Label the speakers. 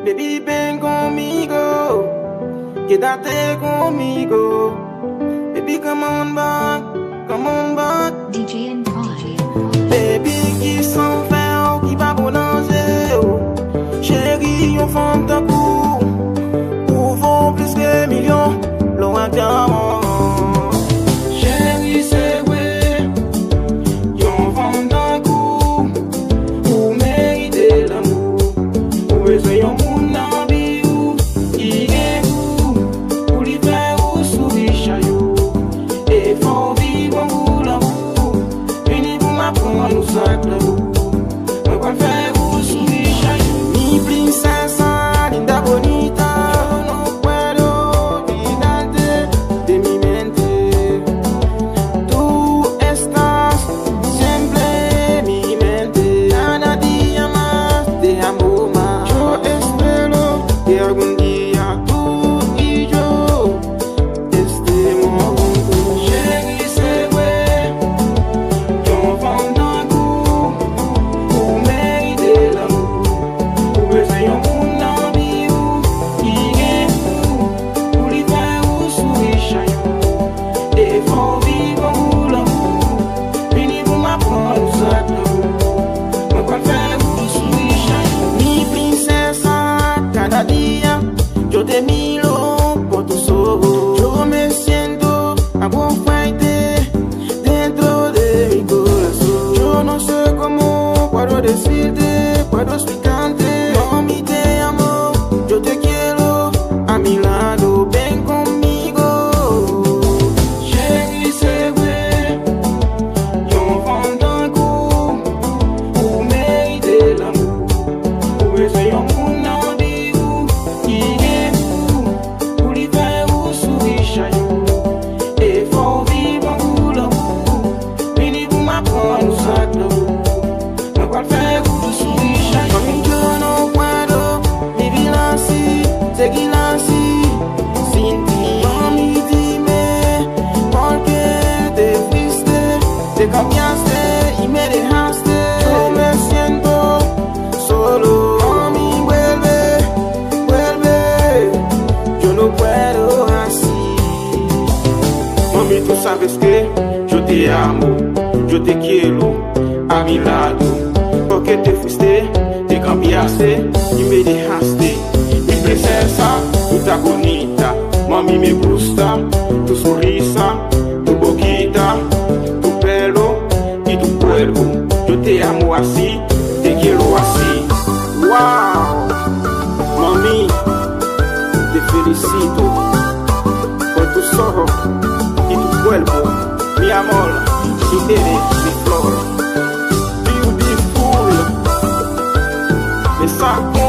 Speaker 1: Baby, ven conmigo, quédate conmigo. Baby, come on back, come on back.
Speaker 2: DJ and Kai.
Speaker 1: Baby, qui s'en fait, qui va boulanger. Chérie, on femme ta coup. Pour vont plus que millions, loin diamant. Chérie, c'est vrai. Yon femme ta coup. Pour mériter l'amour. Pour besoin yon moun nan bi ou. Qui est goût. Pour lui faire ou sourire chayou. Et faut vivre en goût l'amour. Vini pour m'apprendre nous sac l'amour. Moi quoi faire ou sourire chayou. Mi princesa, linda bonita. Yo no puedo olvidarte de mi mente. Tú estás siempre en mi mente. Cada día más te amo más. Yo espero que algún día tú y yo estemos juntos. Chérie, c'est vrai. Yon femme d'un coup. Pour mériter l'amour. Pour besoin yon moun nan bi ou. Qui est fou. Pour lui faire ou sourire chayou. Et faut vivre en l'amour. Vini pour m'apprendre ça l'amour. Moi quoi faire ou sourire chayou. Mi princesa, cada día yo te miro por tus ojos. Yo me siento fuerte dentro de mi corazón. Yo no sé cómo puedo decirte, puedo explicarte. Mami, te amo, yo te quiero a mi lado. Ven conmigo. Chérie, c'est vrai. Yon femme d'un coup. Pour mériter l'amour. Pour besoin yon moun nan bi ou. Qui est fou. Pour lui faire ou sourire chayou. Et faut vivre en goût l'amour. Vini pour m'apprendre nous sac l'amour. Moi quoi faire ou sourire chayou. Mami, yo no puedo vivir así, seguir así, sin ti. Mami, dime, ¿por qué te fuiste? Te cambiaste y me dejaste. Yo me siento solo. Mami, vuelve, vuelve. Yo no puedo así. Mami, tú sabes que yo te amo, yo te quiero a mi lado. Porque te fuiste, te cambiaste y me dejaste. Mi princesa, tú estás bonita, mami me gusta tu sonrisa, tu boquita, tu pelo y tu cuerpo. Yo te amo así, te quiero así. Wow, mami, te felicito por tus ojos y tu cuerpo, mi amor, tú eres mi flor. Beautiful, me saco